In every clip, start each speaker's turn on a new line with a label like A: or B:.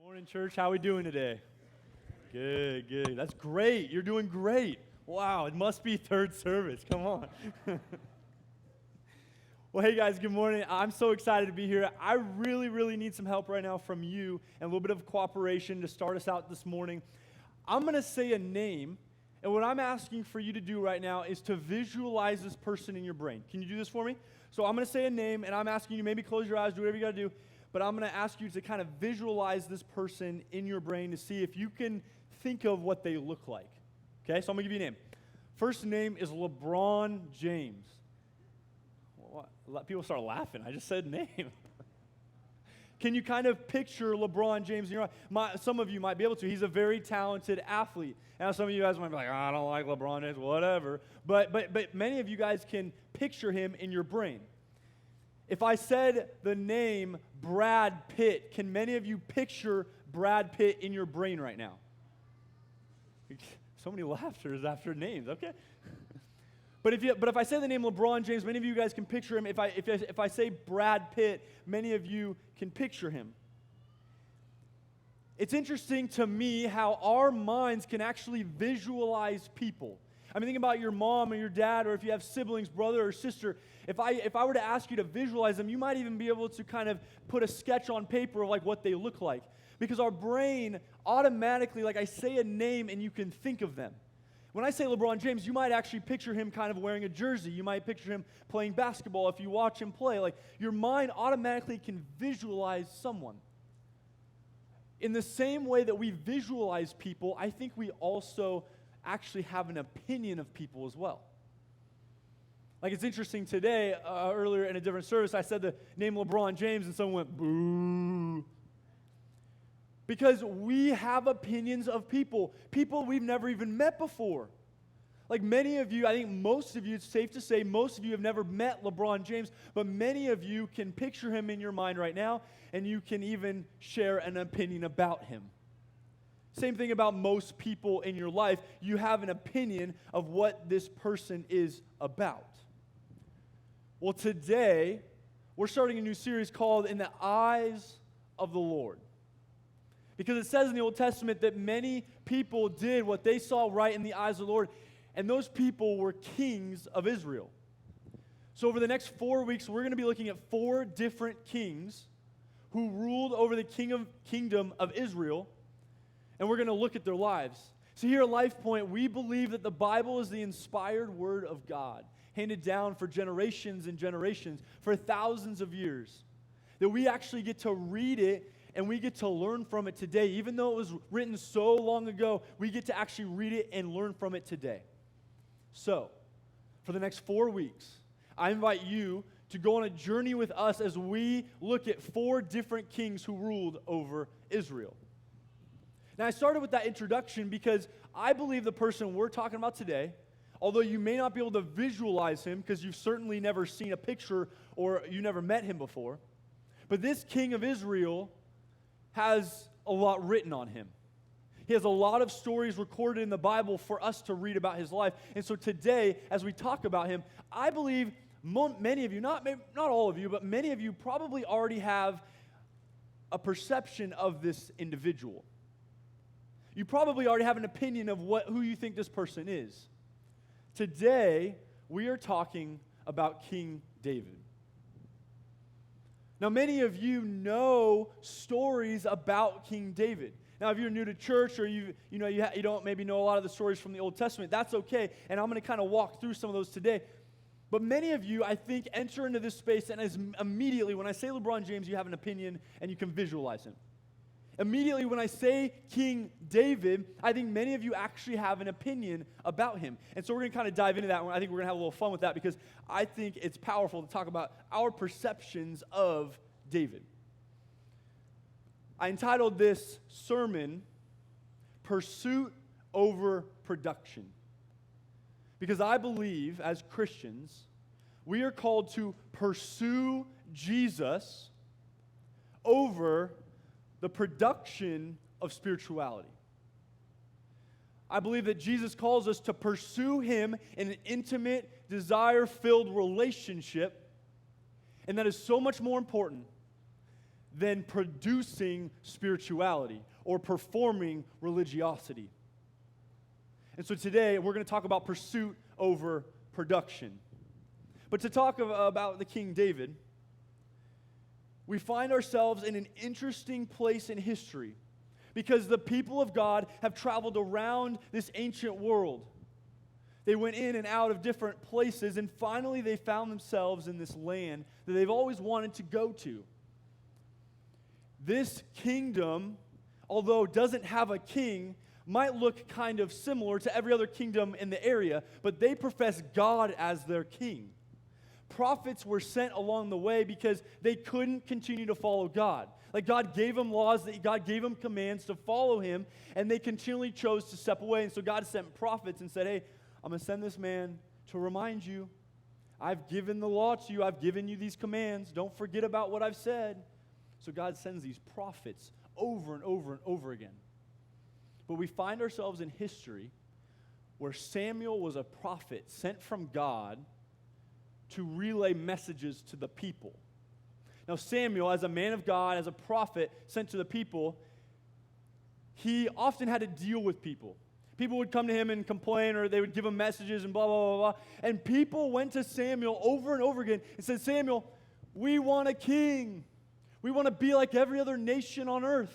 A: Morning, church. How we doing today? Good, good. That's great. You're doing great. Wow, it must be third service. Come on. Well, hey, guys, good morning. I'm so excited to be here. I really need some help right now from you and a little bit of cooperation to start us out this morning. I'm going to say a name, and what I'm asking for you to do right now is to visualize this person in your brain. Can you do this for me? So I'm going to say a name, and I'm asking you maybe close your eyes, do whatever you got to do. But I'm going to ask you to kind of visualize this person in your brain to see if you can think of what they look like. Okay, so I'm going to give you a name. First name is LeBron James. What? People start laughing. I just said name. Can you kind of picture LeBron James in your eye? Some of you might be able to. He's a very talented athlete. Now, some of you guys might be like, I don't like LeBron James, whatever. But many of you guys can picture him in your brain. If I said the name Brad Pitt, can many of you picture Brad Pitt in your brain right now? So many laughters after names, okay? But if I say the name LeBron James, many of you guys can picture him. If I say Brad Pitt, many of you can picture him. It's interesting to me how our minds can actually visualize people. I mean, think about your mom or your dad, or if you have siblings, brother or sister. If I were to ask you to visualize them, you might even be able to kind of put a sketch on paper of like what they look like. Because our brain automatically, like I say a name and you can think of them. When I say LeBron James, you might actually picture him kind of wearing a jersey. You might picture him playing basketball if you watch him play. Like your mind automatically can visualize someone. In the same way that we visualize people, I think we also actually have an opinion of people as well. Like it's interesting today, earlier in a different service, I said the name LeBron James and someone went, boo. Because we have opinions of people we've never even met before. Like many of you, I think most of you, it's safe to say, most of you have never met LeBron James, but many of you can picture him in your mind right now, and you can even share an opinion about him. Same thing about most people in your life. You have an opinion of what this person is about. Well, today, we're starting a new series called In the Eyes of the Lord. Because it says in the Old Testament that many people did what they saw right in the eyes of the Lord, and those people were kings of Israel. So over the next 4 weeks, we're going to be looking at 4 different kings who ruled over the kingdom of Israel, and we're going to look at their lives. So here at LifePointe, we believe that the Bible is the inspired word of God, handed down for generations and generations, for thousands of years. That we actually get to read it and we get to learn from it today. Even though it was written so long ago, we get to actually read it and learn from it today. So, for the next 4 weeks, I invite you to go on a journey with us as we look at 4 different kings who ruled over Israel. Now, I started with that introduction because I believe the person we're talking about today, although you may not be able to visualize him because you've certainly never seen a picture or you never met him before, but this king of Israel has a lot written on him. He has a lot of stories recorded in the Bible for us to read about his life. And so today, as we talk about him, I believe many of you, not all of you, but many of you probably already have a perception of this individual. You probably already have an opinion of who you think this person is. Today, we are talking about King David. Now, many of you know stories about King David. Now, if you're new to church or you don't maybe know a lot of the stories from the Old Testament, that's okay, and I'm going to kind of walk through some of those today. But many of you, I think, enter into this space, and as immediately, when I say LeBron James, you have an opinion, and you can visualize him. Immediately, when I say King David, I think many of you actually have an opinion about him. And so we're going to kind of dive into that. I think we're going to have a little fun with that because I think it's powerful to talk about our perceptions of David. I entitled this sermon, Pursuit Over Production. Because I believe, as Christians, we are called to pursue Jesus over the production of spirituality. I believe that Jesus calls us to pursue him in an intimate, desire-filled relationship, and that is so much more important than producing spirituality or performing religiosity. And so today we're going to talk about pursuit over production. But to talk about the King David, we find ourselves in an interesting place in history because the people of God have traveled around this ancient world. They went in and out of different places, and finally they found themselves in this land that they've always wanted to go to. This kingdom, although it doesn't have a king, might look kind of similar to every other kingdom in the area, but they profess God as their king. Prophets were sent along the way because they couldn't continue to follow God. Like God gave them laws, God gave them commands to follow him, and they continually chose to step away. And so God sent prophets and said, hey, I'm going to send this man to remind you. I've given the law to you. I've given you these commands. Don't forget about what I've said. So God sends these prophets over and over and over again. But we find ourselves in history where Samuel was a prophet sent from God to relay messages to the people. Now Samuel, as a man of God, as a prophet sent to the people, he often had to deal with people. People would come to him and complain, or they would give him messages and blah, blah, blah, blah. And people went to Samuel over and over again and said, Samuel, we want a king. We want to be like every other nation on earth.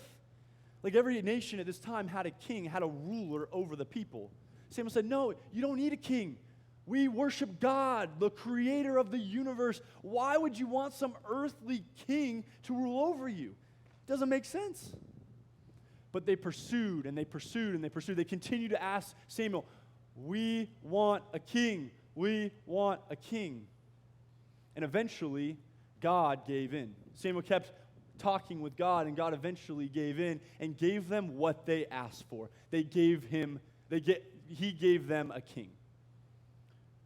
A: Like every nation at this time had a king, had a ruler over the people. Samuel said, no, you don't need a king. We worship God, the creator of the universe. Why would you want some earthly king to rule over you? It doesn't make sense. But they pursued and they pursued and they pursued. They continued to ask Samuel, we want a king. We want a king. And eventually, God gave in. Samuel kept talking with God, and God eventually gave in and gave them what they asked for. He gave them a king.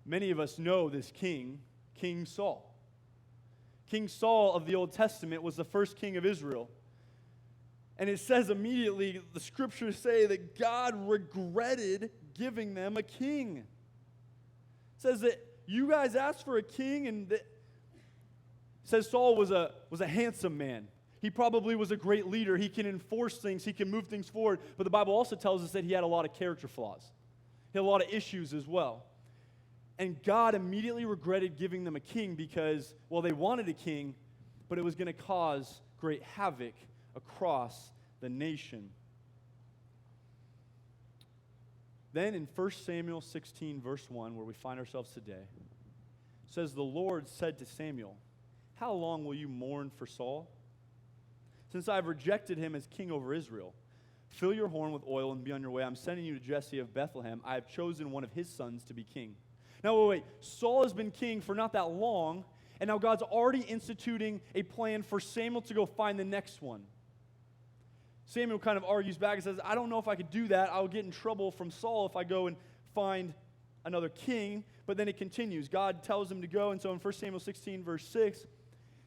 A: Many of us know this king, King Saul. King Saul of the Old Testament was the first king of Israel. And it says immediately, the scriptures say that God regretted giving them a king. It says that you guys asked for a king, and it says Saul was a handsome man. He probably was a great leader. He can enforce things. He can move things forward. But the Bible also tells us that he had a lot of character flaws. He had a lot of issues as well. And God immediately regretted giving them a king because, well, they wanted a king, but it was going to cause great havoc across the nation. Then in 1 Samuel 16, verse 1, where we find ourselves today, it says, the Lord said to Samuel, how long will you mourn for Saul? Since I have rejected him as king over Israel, fill your horn with oil and be on your way. I'm sending you to Jesse of Bethlehem. I have chosen one of his sons to be king. Now, wait. Saul has been king for not that long, and now God's already instituting a plan for Samuel to go find the next one. Samuel kind of argues back and says, I don't know if I could do that. I'll get in trouble from Saul if I go and find another king. But then it continues. God tells him to go, and so in 1 Samuel 16, verse 6, it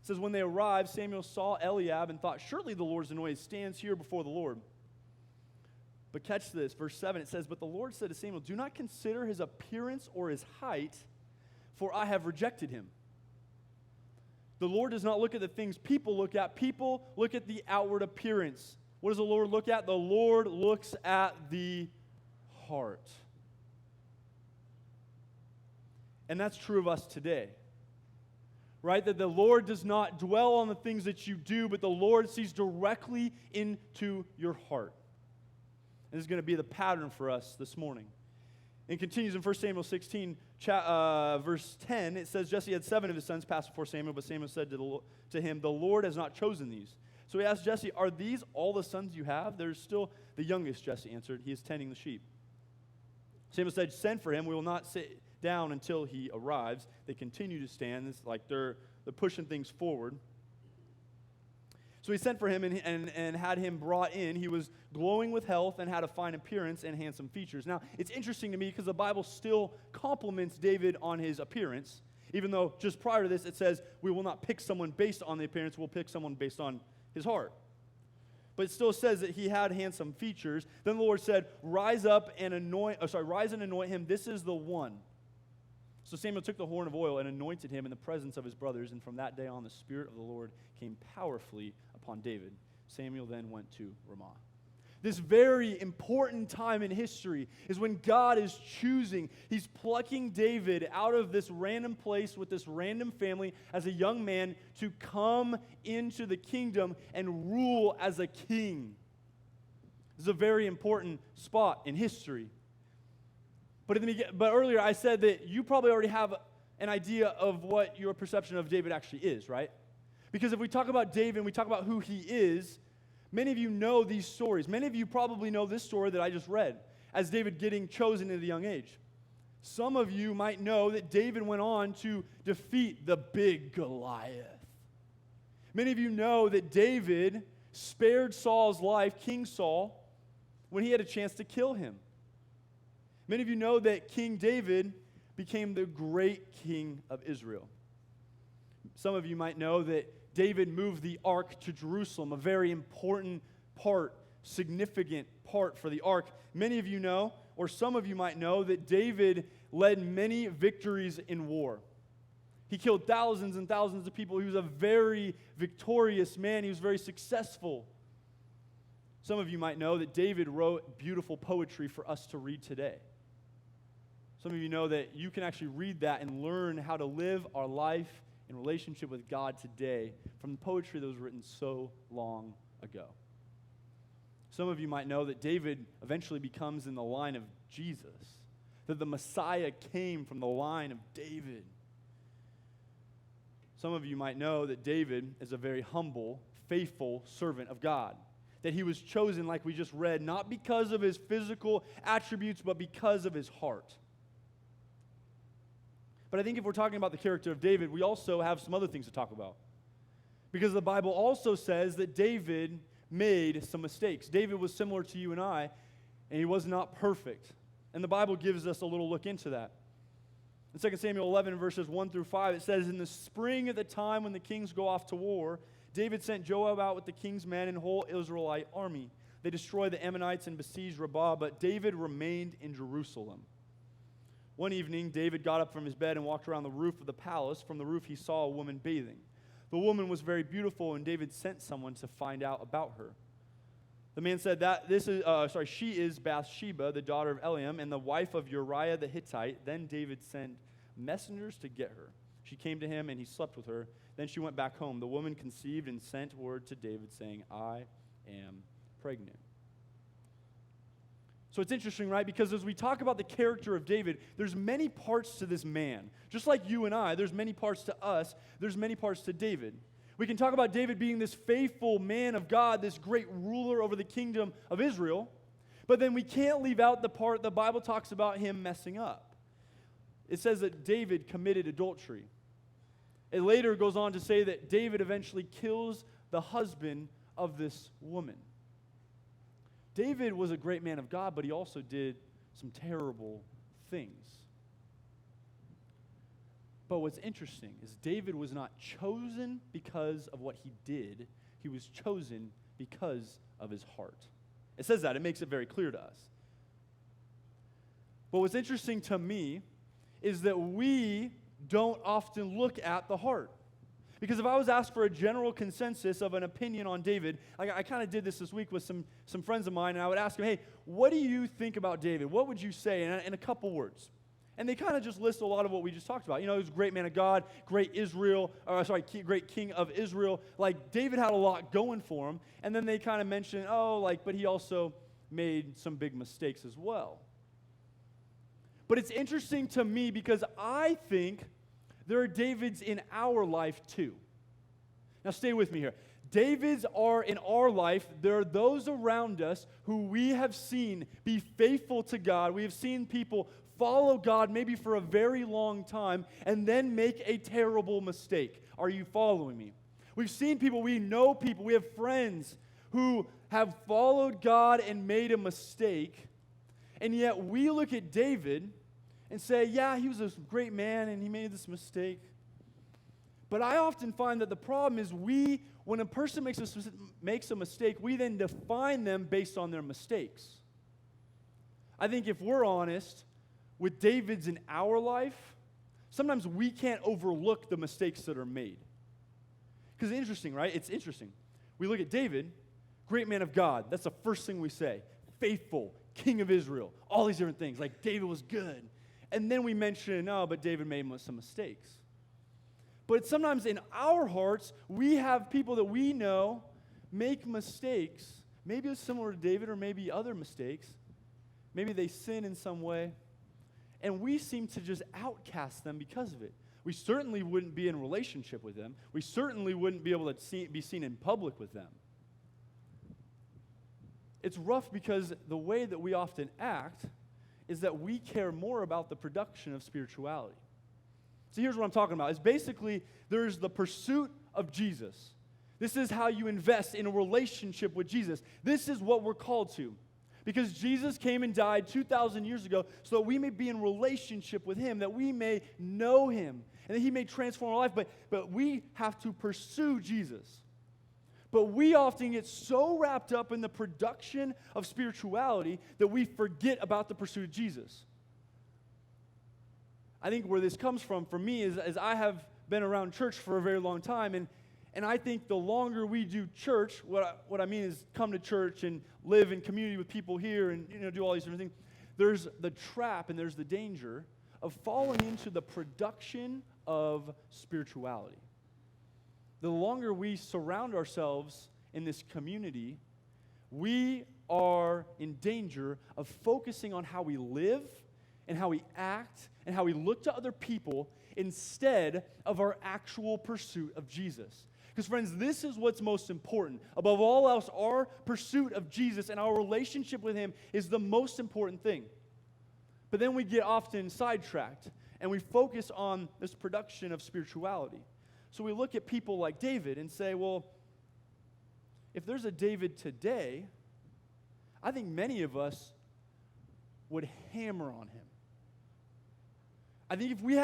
A: says, when they arrived, Samuel saw Eliab and thought, surely the Lord's anointed stands here before the Lord. But catch this, verse 7, it says, but the Lord said to Samuel, do not consider his appearance or his height, for I have rejected him. The Lord does not look at the things people look at. People look at the outward appearance. What does the Lord look at? The Lord looks at the heart. And that's true of us today. Right? That the Lord does not dwell on the things that you do, but the Lord sees directly into your heart. And this is going to be the pattern for us this morning. It continues in 1 Samuel 16, verse 10. It says, Jesse had 7 of his sons pass before Samuel, but Samuel said to him, the Lord has not chosen these. So he asked Jesse, are these all the sons you have? There's still the youngest, Jesse answered. He is tending the sheep. Samuel said, send for him. We will not sit down until he arrives. They continue to stand. It's like they're pushing things forward. So he sent for him and had him brought in. He was glowing with health and had a fine appearance and handsome features. Now, it's interesting to me because the Bible still compliments David on his appearance, even though just prior to this it says we will not pick someone based on the appearance, we'll pick someone based on his heart. But it still says that he had handsome features. Then the Lord said, rise and anoint him. This is the one. So Samuel took the horn of oil and anointed him in the presence of his brothers, and from that day on the Spirit of the Lord came powerfully upon David. Samuel then went to Ramah. This very important time in history is when God is choosing. He's plucking David out of this random place with this random family as a young man to come into the kingdom and rule as a king. This is a very important spot in history. But earlier I said that you probably already have an idea of what your perception of David actually is, right? Because if we talk about David and we talk about who he is, many of you know these stories. Many of you probably know this story that I just read as David getting chosen at a young age. Some of you might know that David went on to defeat the big Goliath. Many of you know that David spared Saul's life, King Saul, when he had a chance to kill him. Many of you know that King David became the great king of Israel. Some of you might know that David moved the ark to Jerusalem, a very important part, significant part for the ark. Many of you know, or some of you might know, that David led many victories in war. He killed thousands and thousands of people. He was a very victorious man. He was very successful. Some of you might know that David wrote beautiful poetry for us to read today. Some of you know that you can actually read that and learn how to live our life in relationship with God today from the poetry that was written so long ago. Some of you might know that David eventually becomes in the line of Jesus, that the Messiah came from the line of David. Some of you might know that David is a very humble, faithful servant of God, that he was chosen, like we just read, not because of his physical attributes, but because of his heart. But I think if we're talking about the character of David, we also have some other things to talk about. Because the Bible also says that David made some mistakes. David was similar to you and I, and he was not perfect. And the Bible gives us a little look into that. In 2 Samuel 11, verses 1 through 5, it says, "In the spring at the time when the kings go off to war, David sent Joab out with the king's men and whole Israelite army. They destroyed the Ammonites and besieged Rabbah, but David remained in Jerusalem. One evening, David got up from his bed and walked around the roof of the palace. From the roof, he saw a woman bathing. The woman was very beautiful, and David sent someone to find out about her. The man said she is Bathsheba, the daughter of Eliam, and the wife of Uriah the Hittite. Then David sent messengers to get her. She came to him, and he slept with her. Then she went back home. The woman conceived and sent word to David, saying, 'I am pregnant.'" So it's interesting, right? Because as we talk about the character of David, there's many parts to this man. Just like you and I, there's many parts to us. There's many parts to David. We can talk about David being this faithful man of God, this great ruler over the kingdom of Israel, but then we can't leave out the part the Bible talks about him messing up. It says that David committed adultery. It later goes on to say that David eventually kills the husband of this woman. David was a great man of God, but he also did some terrible things. But what's interesting is David was not chosen because of what he did. He was chosen because of his heart. It says that. It makes it very clear to us. But what's interesting to me is that we don't often look at the heart. Because if I was asked for a general consensus of an opinion on David, I kind of did this week with some friends of mine, and I would ask them, "Hey, what do you think about David? What would you say in a couple words?" And they kind of just list a lot of what we just talked about. You know, he was a great man of God, great king of Israel. Like, David had a lot going for him. And then they kind of mention, but he also made some big mistakes as well. But it's interesting to me because I think there are Davids in our life too. Now stay with me here. Davids are in our life. There are those around us who we have seen be faithful to God. We have seen people follow God maybe for a very long time and then make a terrible mistake. Are you following me? We've seen people, we know people, we have friends who have followed God and made a mistake, and yet we look at David and say, yeah, he was a great man and he made this mistake. But I often find that the problem is when a person makes a mistake, we then define them based on their mistakes. I think if we're honest, with David's in our life, sometimes we can't overlook the mistakes that are made. Because it's interesting, right? It's interesting. We look at David, great man of God. That's the first thing we say. Faithful, king of Israel, all these different things. Like, David was good. And then we mention, oh, but David made some mistakes. But sometimes in our hearts, we have people that we know make mistakes. Maybe it's similar to David or maybe other mistakes. Maybe they sin in some way. And we seem to just outcast them because of it. We certainly wouldn't be in relationship with them. We certainly wouldn't be able to be seen in public with them. It's rough because the way that we often act is that we care more about the production of spirituality. So here's what I'm talking about. It's basically there's the pursuit of Jesus. This is how you invest in a relationship with Jesus. This is what we're called to. Because Jesus came and died 2,000 years ago so that we may be in relationship with him, that we may know him, and that he may transform our life. But we have to pursue Jesus. But we often get so wrapped up in the production of spirituality that we forget about the pursuit of Jesus. I think where this comes from for me is I have been around church for a very long time, and I think the longer we do church, what I mean is come to church and live in community with people here and do all these different things, there's the trap and there's the danger of falling into the production of spirituality. The longer we surround ourselves in this community, we are in danger of focusing on how we live and how we act and how we look to other people instead of our actual pursuit of Jesus. Because, friends, this is what's most important. Above all else, our pursuit of Jesus and our relationship with him is the most important thing. But then we get often sidetracked, and we focus on this production of spirituality. So we look at people like David and say, well, if there's a David today, I think many of us would hammer on him. I think if we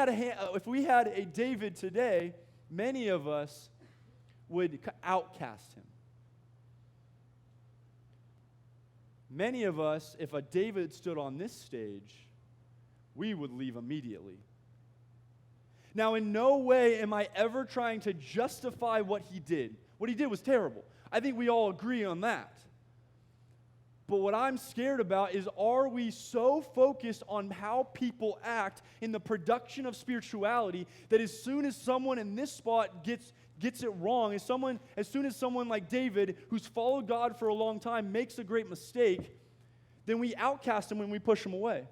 A: had a David today, many of us would outcast him. Many of us, if a David stood on this stage, we would leave immediately. Now, in no way am I ever trying to justify what he did. What he did was terrible. I think we all agree on that. But what I'm scared about is, are we so focused on how people act in the production of spirituality that as soon as someone in this spot gets it wrong, as soon as someone like David, who's followed God for a long time, makes a great mistake, then we outcast him and we push him away.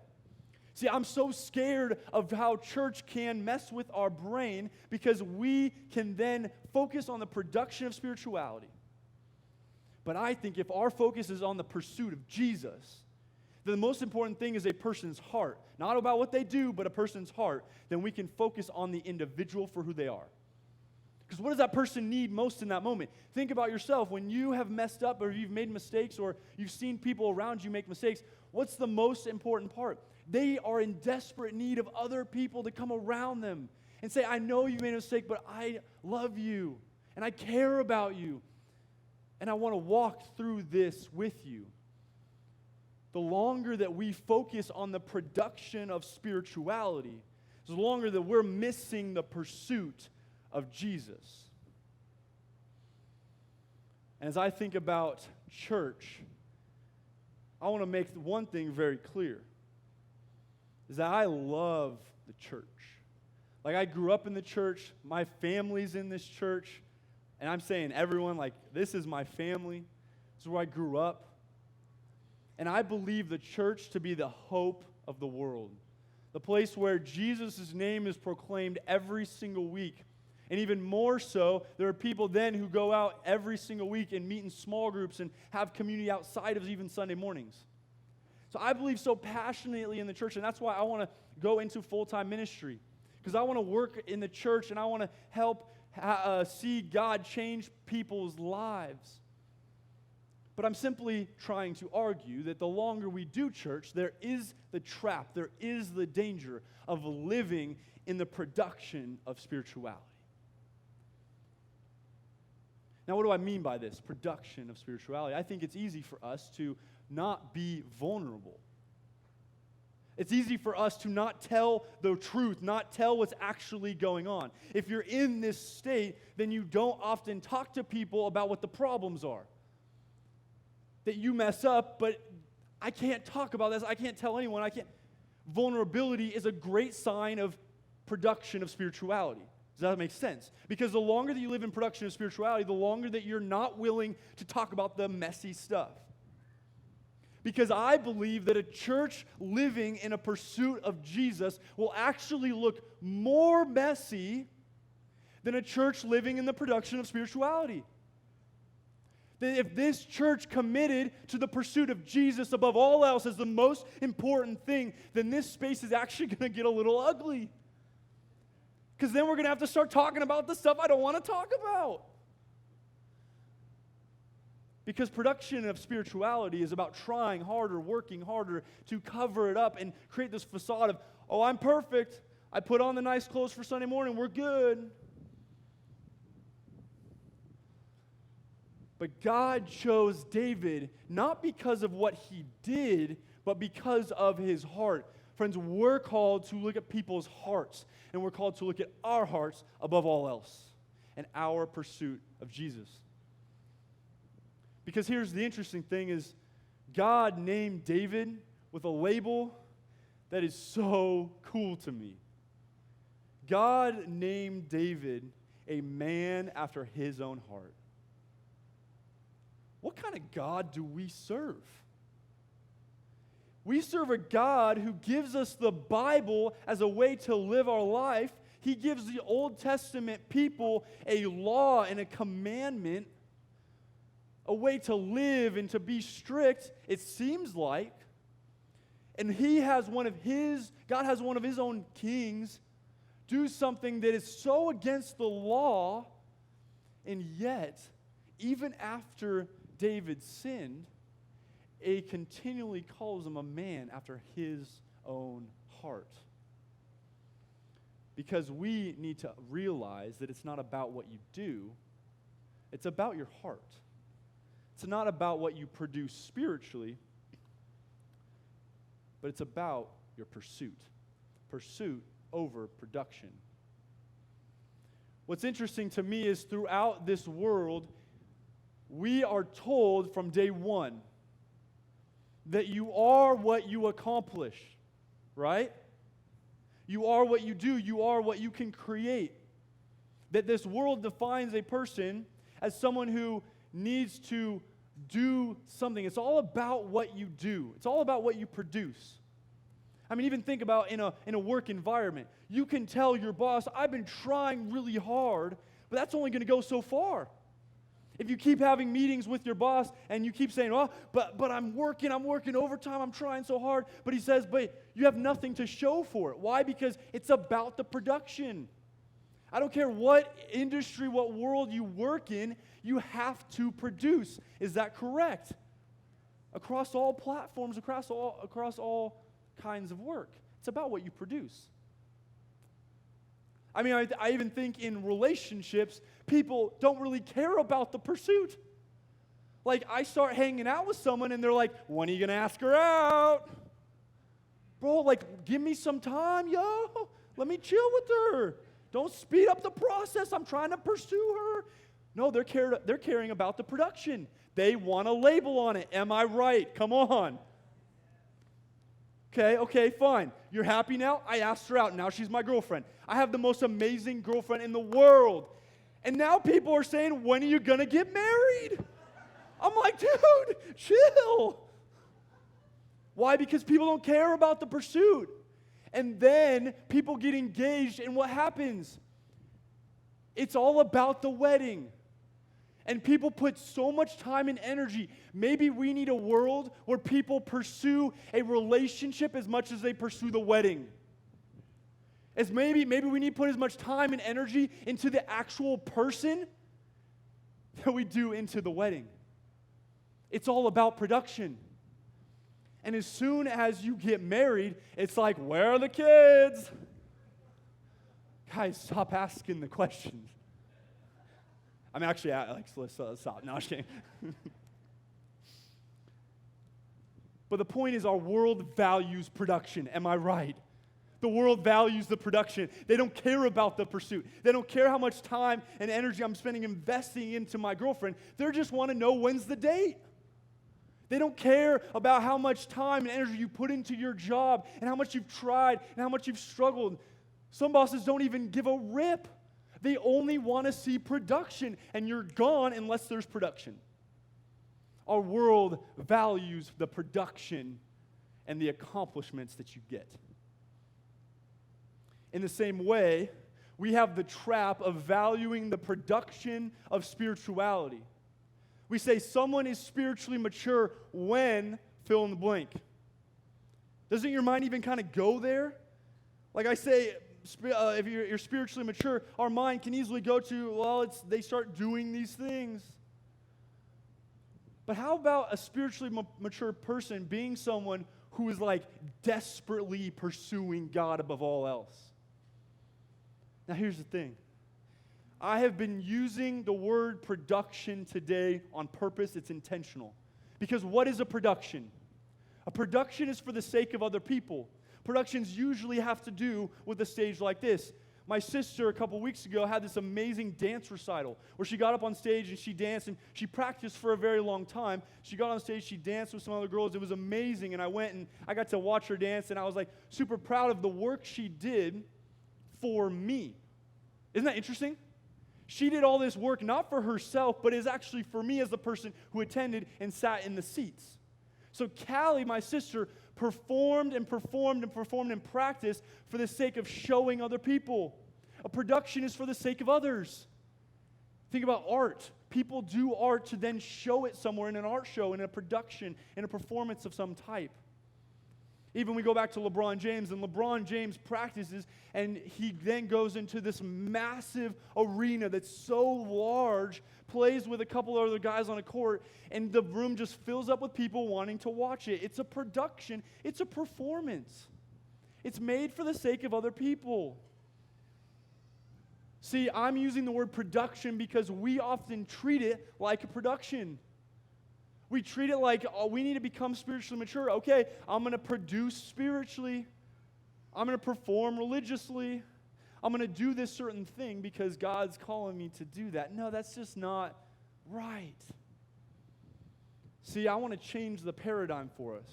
A: See, I'm so scared of how church can mess with our brain because we can then focus on the production of spirituality. But I think if our focus is on the pursuit of Jesus, then the most important thing is a person's heart. Not about what they do, but a person's heart. Then we can focus on the individual for who they are. Because what does that person need most in that moment? Think about yourself. When you have messed up or you've made mistakes or you've seen people around you make mistakes, what's the most important part? They are in desperate need of other people to come around them and say, I know you made a mistake, but I love you and I care about you and I want to walk through this with you. The longer that we focus on the production of spirituality, the longer that we're missing the pursuit of Jesus. And as I think about church, I want to make one thing very clear, is that I love the church. Like, I grew up in the church, my family's in this church, and I'm saying everyone, like, this is my family. This is where I grew up. And I believe the church to be the hope of the world, the place where Jesus' name is proclaimed every single week. And even more so, there are people then who go out every single week and meet in small groups and have community outside of even Sunday mornings. So I believe so passionately in the church, and that's why I want to go into full-time ministry. Because I want to work in the church, and I want to help see God change people's lives. But I'm simply trying to argue that the longer we do church, there is the trap, there is the danger of living in the production of spirituality. Now, what do I mean by this, production of spirituality? I think it's easy for us to not be vulnerable. It's easy for us to not tell the truth, not tell what's actually going on. If you're in this state, then you don't often talk to people about what the problems are. That you mess up, but I can't talk about this. I can't tell anyone. I can't. Vulnerability is a great sign of production of spirituality. Does that make sense? Because the longer that you live in production of spirituality, the longer that you're not willing to talk about the messy stuff. Because I believe that a church living in a pursuit of Jesus will actually look more messy than a church living in the production of spirituality. That if this church committed to the pursuit of Jesus above all else as the most important thing, then this space is actually going to get a little ugly. Because then we're going to have to start talking about the stuff I don't want to talk about. Because production of spirituality is about trying harder, working harder to cover it up and create this facade of, oh, I'm perfect. I put on the nice clothes for Sunday morning. We're good. But God chose David not because of what he did, but because of his heart. Friends, we're called to look at people's hearts, and we're called to look at our hearts above all else and our pursuit of Jesus. Because here's the interesting thing is God named David with a label that is so cool to me. God named David a man after his own heart. What kind of God do we serve? We serve a God who gives us the Bible as a way to live our life. He gives the Old Testament people a law and a commandment, a way to live and to be strict, it seems like. And God has one of his own kings do something that is so against the law, and yet, even after David sinned, he continually calls him a man after his own heart. Because we need to realize that it's not about what you do, it's about your heart. It's not about what you produce spiritually, but it's about your pursuit. Pursuit over production. What's interesting to me is throughout this world, we are told from day one that you are what you accomplish, right? You are what you do. You are what you can create. That this world defines a person as someone who needs to do something. It's all about what you do. It's all about what you produce. I mean, even think about in a work environment. You can tell your boss, I've been trying really hard, but that's only going to go so far. If you keep having meetings with your boss and you keep saying, oh, but I'm working overtime, I'm trying so hard. But he says, but you have nothing to show for it. Why? Because it's about the production. I don't care what industry, what world you work in, you have to produce. Is that correct? Across all platforms, across all kinds of work. It's about what you produce. I mean, I even think in relationships, people don't really care about the pursuit. Like, I start hanging out with someone, and they're like, when are you going to ask her out? Bro, like, give me some time, yo. Let me chill with her. Don't speed up the process. I'm trying to pursue her. No, they're caring about the production. They want a label on it. Am I right? Come on. Okay, fine. You're happy now? I asked her out. Now she's my girlfriend. I have the most amazing girlfriend in the world. And now people are saying, when are you going to get married? I'm like, dude, chill. Why? Because people don't care about the pursuit. And then people get engaged, and what happens? It's all about the wedding. And people put so much time and energy. Maybe we need a world where people pursue a relationship as much as they pursue the wedding. As maybe we need to put as much time and energy into the actual person that we do into the wedding. It's all about production. And as soon as you get married, it's like, where are the kids? Guys, stop asking the questions. I'm actually let's stop. No, I'm just kidding. But the point is, our world values production. Am I right? The world values the production. They don't care about the pursuit. They don't care how much time and energy I'm spending investing into my girlfriend. They just want to know when's the date. They don't care about how much time and energy you put into your job and how much you've tried and how much you've struggled. Some bosses don't even give a rip. They only want to see production, and you're gone unless there's production. Our world values the production and the accomplishments that you get. In the same way, we have the trap of valuing the production of spirituality. We say someone is spiritually mature when fill in the blank. Doesn't your mind even kind of go there? Like I say, if you're spiritually mature, our mind can easily go to, well, they start doing these things. But how about a spiritually mature person being someone who is like desperately pursuing God above all else? Now here's the thing. I have been using the word production today on purpose. It's intentional. Because what is a production? A production is for the sake of other people. Productions usually have to do with a stage like this. My sister, a couple weeks ago, had this amazing dance recital where she got up on stage and she danced, and she practiced for a very long time. She got on stage, she danced with some other girls. It was amazing, and I went and I got to watch her dance, and I was like super proud of the work she did for me. Isn't that interesting? She did all this work not for herself, but is actually for me as the person who attended and sat in the seats. So Callie, my sister, performed and practiced for the sake of showing other people. A production is for the sake of others. Think about art. People do art to then show it somewhere in an art show, in a production, in a performance of some type. Even we go back to LeBron James, and LeBron James practices, and he then goes into this massive arena that's so large, plays with a couple of other guys on a court, and the room just fills up with people wanting to watch it. It's a production. It's a performance. It's made for the sake of other people. See, I'm using the word production because we often treat it like a production. We treat it like, oh, we need to become spiritually mature. Okay, I'm going to produce spiritually. I'm going to perform religiously. I'm going to do this certain thing because God's calling me to do that. No, that's just not right. See, I want to change the paradigm for us.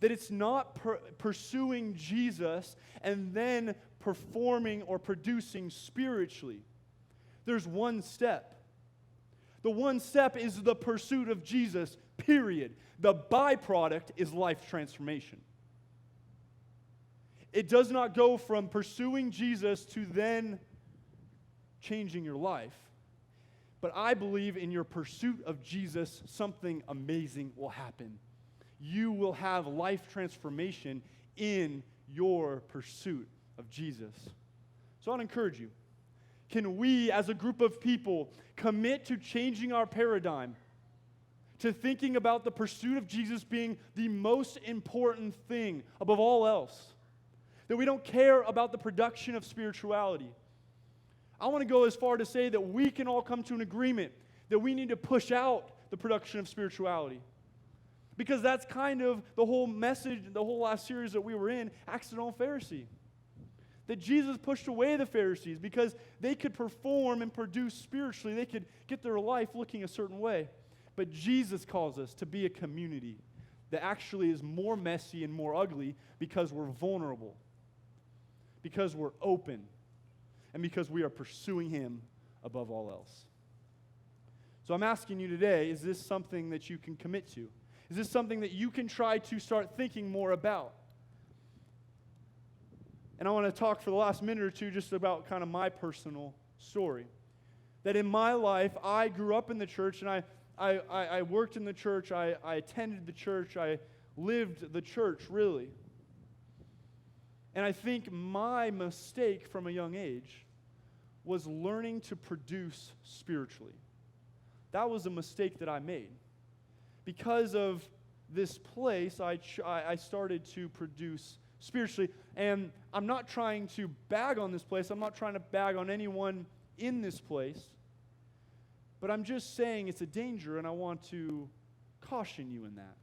A: That it's not pursuing Jesus and then performing or producing spiritually. There's one step. The one step is the pursuit of Jesus, period. The byproduct is life transformation. It does not go from pursuing Jesus to then changing your life. But I believe in your pursuit of Jesus, something amazing will happen. You will have life transformation in your pursuit of Jesus. So I'd encourage you. Can we, as a group of people, commit to changing our paradigm, to thinking about the pursuit of Jesus being the most important thing above all else? That we don't care about the production of spirituality. I want to go as far to say that we can all come to an agreement that we need to push out the production of spirituality. Because that's kind of the whole message, the whole last series that we were in, Accidental Pharisee. That Jesus pushed away the Pharisees because they could perform and produce spiritually. They could get their life looking a certain way. But Jesus calls us to be a community that actually is more messy and more ugly because we're vulnerable, because we're open, and because we are pursuing Him above all else. So I'm asking you today, is this something that you can commit to? Is this something that you can try to start thinking more about? And I want to talk for the last minute or two just about kind of my personal story. That in my life, I grew up in the church, and I worked in the church, I attended the church, I lived the church, really. And I think my mistake from a young age was learning to produce spiritually. That was a mistake that I made. Because of this place, I started to produce spiritually. And I'm not trying to bag on this place. I'm not trying to bag on anyone in this place. But I'm just saying it's a danger, and I want to caution you in that.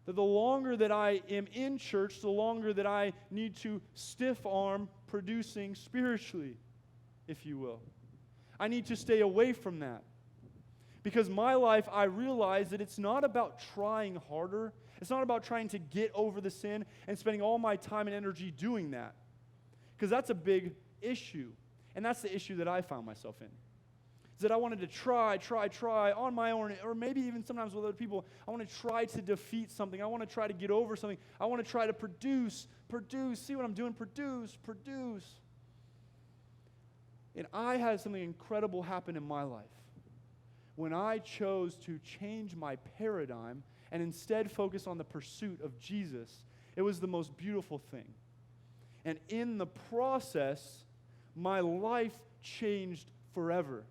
A: That the longer that I am in church, the longer that I need to stiff arm producing spiritually, if you will. I need to stay away from that. Because my life, I realize that it's not about trying harder. It's not about trying to get over the sin and spending all my time and energy doing that. Because that's a big issue. And that's the issue that I found myself in. Is that I wanted to try on my own, or maybe even sometimes with other people. I want to try to defeat something. I want to try to get over something. I want to try to produce, see what I'm doing, produce. And I had something incredible happen in my life. When I chose to change my paradigm and instead focus on the pursuit of Jesus, it was the most beautiful thing. And in the process, my life changed forever.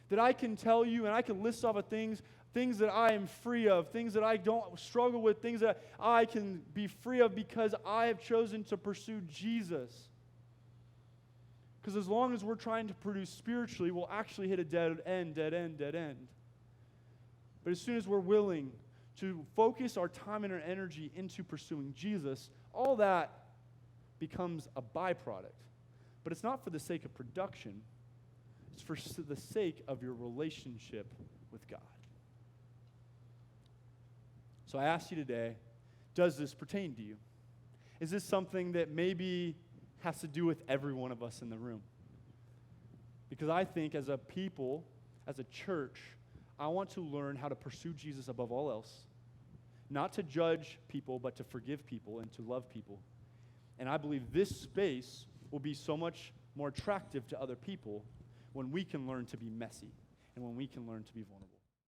A: That I can tell you, and I can list off of things that I am free of, things that I don't struggle with, things that I can be free of because I have chosen to pursue Jesus. Because as long as we're trying to produce spiritually, we'll actually hit a dead end. But as soon as we're willing to focus our time and our energy into pursuing Jesus, all that becomes a byproduct. But it's not for the sake of production. It's for the sake of your relationship with God. So I ask you today, does this pertain to you? Is this something that maybe has to do with every one of us in the room? Because I think as a people, as a church, I want to learn how to pursue Jesus above all else. Not to judge people, but to forgive people and to love people. And I believe this space will be so much more attractive to other people when we can learn to be messy and when we can learn to be vulnerable.